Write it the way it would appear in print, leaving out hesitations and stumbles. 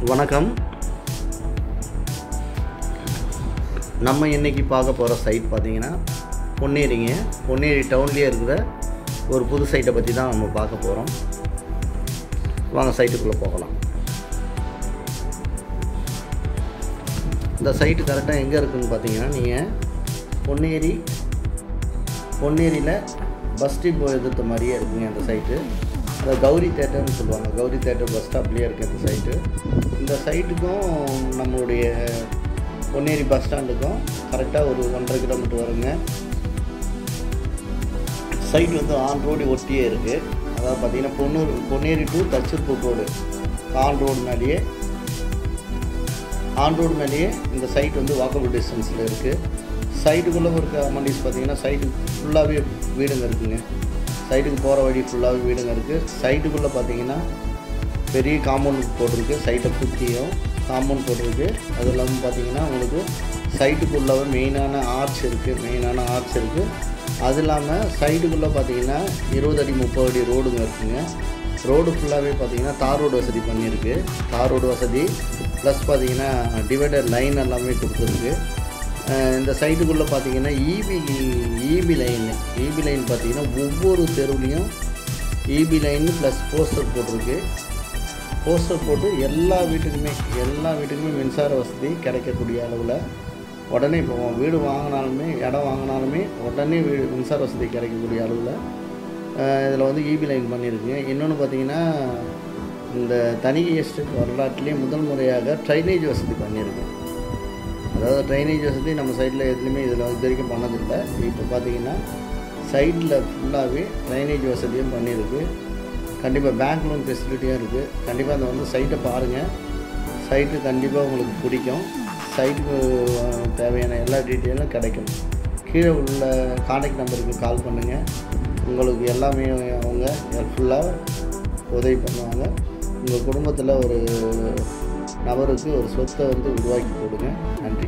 வணக்கம். நம்ம இன்றைக்கி பார்க்க போகிற சைட் பார்த்திங்கன்னா பொன்னேரிங்க. பொன்னேரி டவுன்லேயே இருக்கிற ஒரு புது சைட்டை பற்றி தான் நம்ம பார்க்க போகிறோம். வாங்க சைட்டுக்குள்ளே போகலாம். இந்த சைட்டு கரெக்டாக எங்கே இருக்குதுன்னு பார்த்தீங்கன்னா, நீங்கள் பொன்னேரியில் பஸ் ஸ்டாப் எதிர்த்த மாதிரியே இருக்குங்க அந்த சைட்டு. அதை கௌரி தேட்டர்னு சொல்லுவாங்க. கௌரி தேட்டர் பஸ் ஸ்டாப்லேயே இருக்குது இந்த சைட்டு. இந்த சைட்டுக்கும் நம்மளுடைய பொன்னேரி பஸ் ஸ்டாண்டுக்கும் கரெக்டாக ஒரு 1.5 கிலோமீட்டர் வருங்க. சைட் வந்து ஆன் ரோடு ஒட்டியே இருக்குது. அதாவது பார்த்திங்கன்னா Ponneri to Thachurpur road on road மேலேயே இந்த சைட் வந்து வாக்கபிள் டிஸ்டன்ஸில் இருக்குது. சைட்டுக்குள்ளே இருக்க அமெண்டிஸ் பார்த்திங்கன்னா சைட்டு ஃபுல்லாகவே வீடுங்க இருக்குங்க. சைட்டுக்கு போகிற வழி ஃபுல்லாகவே வீடுங்க இருக்குது. சைட்டுக்குள்ளே பார்த்திங்கன்னா பெரிய காம்பவுண்ட் போட்டிருக்கு. சைட்டை சுற்றியும் காம்பவுண்ட் போட்டிருக்கு. அது இல்லாமல் பார்த்திங்கன்னா உங்களுக்கு சைட்டுக்குள்ளே மெயினான ஆர்ச் இருக்குது. அது இல்லாமல் சைட்டுக்குள்ளே பார்த்திங்கன்னா 20 அடி 30 அடி ரோடுங்க இருக்குங்க. ரோடு ஃபுல்லாகவே பார்த்திங்கன்னா தார் ரோடு வசதி பண்ணியிருக்கு. தார் ரோடு வசதி ப்ளஸ் பார்த்திங்கன்னா டிவைடர் லைன் எல்லாமே கொடுத்துருக்கு. இந்த சைட்டுக்குள்ளே பார்த்திங்கன்னா ஈபி லைன் பார்த்திங்கன்னா ஒவ்வொரு தெருவுலேயும் ஈபி லைன் ப்ளஸ் போஸ்டர் போட்டிருக்கு. போஸ்டர் போட்டு எல்லா வீட்டுக்குமே மின்சார வசதி கிடைக்கக்கூடிய அளவில் உடனே இப்போ வீடு வாங்கினாலுமே இடம் வாங்கினாலுமே உடனே மின்சார வசதி கிடைக்கக்கூடிய அளவில் இதில் வந்து ஈபி லைன் பண்ணியிருக்குங்க. இன்னொன்று பார்த்திங்கன்னா இந்த தனிகை எஸ்டேட் வரலாற்றிலே முதல் முறையாக ட்ரைனேஜ் வசதி பண்ணியிருக்கு. அதாவது ட்ரைனேஜ் வசதி நம்ம சைட்டில் எதுலேயுமே இதில் இது வரைக்கும் பண்ணதில்லை. இப்போ பார்த்திங்கன்னா சைட்டில் ஃபுல்லாகவே ட்ரைனேஜ் வசதியும் பண்ணியிருக்கு. கண்டிப்பாக பேங்க் லோன் ஃபெசிலிட்டியும் இருக்குது. கண்டிப்பாக அந்த வந்து சைட்டை பாருங்கள். சைட்டு கண்டிப்பாக உங்களுக்கு பிடிக்கும். சைட்டுக்கு தேவையான எல்லா டீட்டெயிலும் கிடைக்கும். கீழே உள்ள கான்டாக்ட் நம்பருக்கு கால் பண்ணுங்கள். உங்களுக்கு எல்லாமே அவங்க ஹெல்ப்ஃபுல்லாக உதவி பண்ணுவாங்க. உங்கள் குடும்பத்தில் ஒரு நபருக்கு ஒரு சொத்தை வந்து உருவாக்கி கொடுங்க. நன்றி.